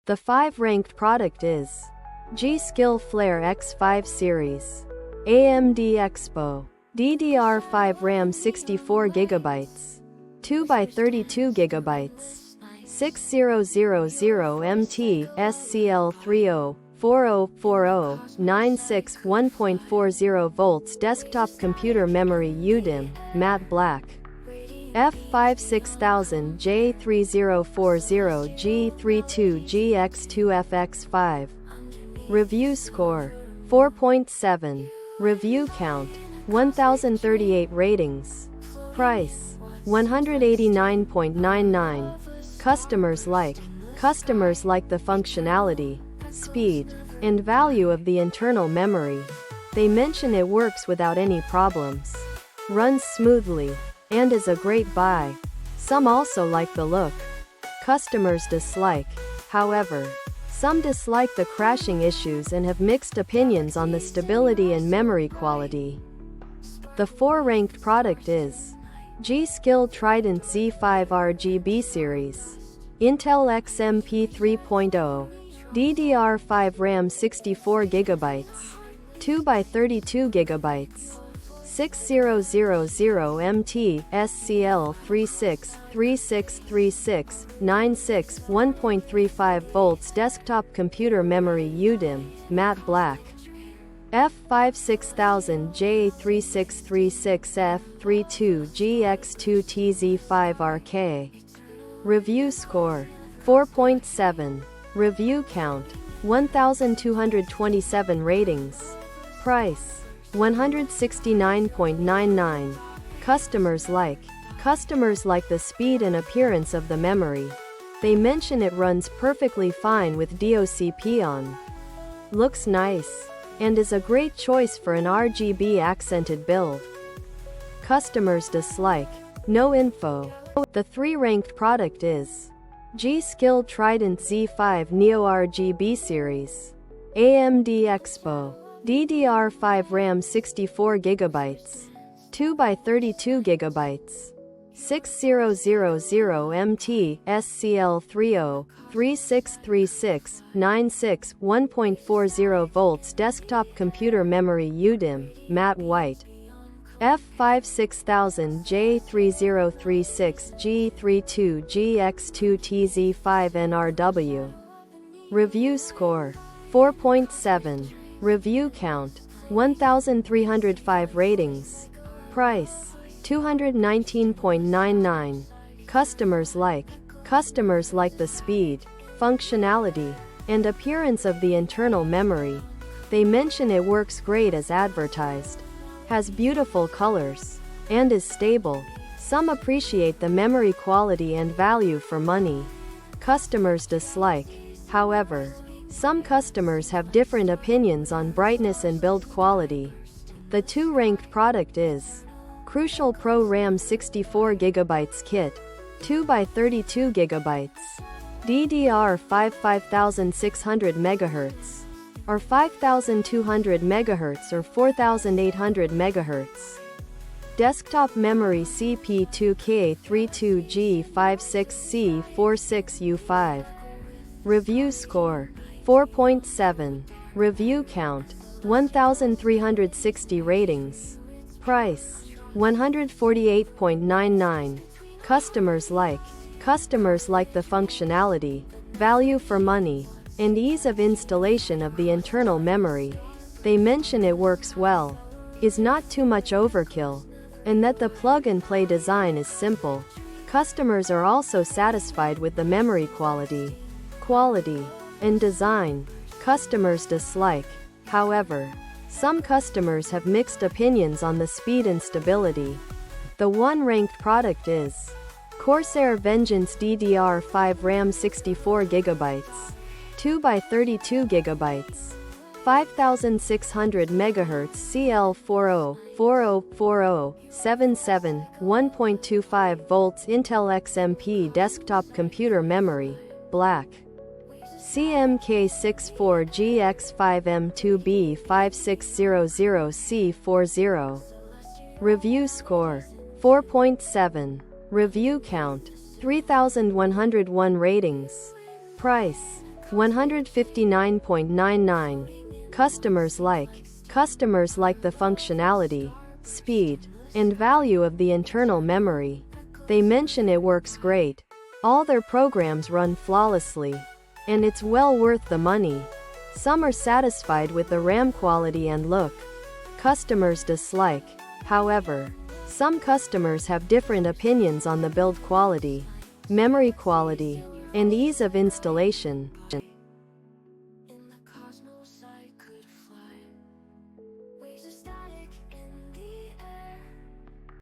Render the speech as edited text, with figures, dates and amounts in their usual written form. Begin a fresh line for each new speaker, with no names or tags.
The 5 ranked product is G-Skill Flare X5 Series. AMD Expo. DDR5 RAM 64GB. 2x32GB. 6000MT SCL30 4040 1.40 volts desktop computer memory UDIM, matte black. F5600G3040G32GX2FX5. Review score 4.7. Review count 1038 ratings. Price $189.99. Customers like the functionality, speed, and value of the internal memory. They mention it works without any problems, runs smoothly, and is a great buy. Some also like the look. Customers dislike, however. Some dislike the crashing issues and have mixed opinions on the stability and memory quality. The 4 ranked product is G-Skill Trident Z5 RGB Series. Intel XMP 3.0. DDR5 RAM 64GB. 2x32GB. 6000MT SCL36 3636 96 1.35 volts desktop computer memory UDIM, matte black. F5600J3636F32GX2TZ5RK. Review score 4.7. Review count 1227 ratings. Price $169.99. Customers like the speed and appearance of the memory. They mention it runs perfectly fine with DOCP on. Looks nice, and is a great choice for an RGB accented build. Customers dislike, no info. The 3 ranked product is G-Skill Trident Z5 Neo RGB Series. AMD Expo. DDR5 RAM 64GB. 2x32GB. 6000MT SCL30 3636 96 1.40 volts desktop computer memory UDIM, matte white. F5600G3036G32GX2TZ5NRW. Review score 4.7. Review count 1305 ratings. Price $219.99. Customers like the speed, functionality, and appearance of the internal memory. They mention it works great as advertised, has beautiful colors, and is stable. Some appreciate the memory quality and value for money. Customers dislike, however. Some customers have different opinions on brightness and build quality. The 2 ranked product is Crucial Pro RAM 64GB Kit. 2x32GB. DDR5 5600 MHz. Or 5200 MHz or 4800 MHz. Desktop memory CP2K32G56C46U5. Review score 4.7. Review count 1360 ratings. Price $148.99. Customers like the functionality, value for money, and ease of installation of the internal memory. They mention it works well, is not too much overkill, and that the plug-and-play design is simple. Customers are also satisfied with the memory quality, and design. Customers dislike, however. Some customers have mixed opinions on the speed and stability. The 1 ranked product is Corsair Vengeance DDR5 RAM 64GB. 2x32GB. 5600 MHz CL40 4040 77 1.25 volts Intel XMP desktop computer memory, black. CMK64GX5M2B5600C40. Review score 4.7. Review count 3101 ratings. Price 159.99. Customers like the functionality, speed, and value of the internal memory. They mention it works great. All their programs run flawlessly. And it's well worth the money. Some are satisfied with the RAM quality and look. Customers dislike, however. Some customers have different opinions on the build quality, memory quality, and ease of installation.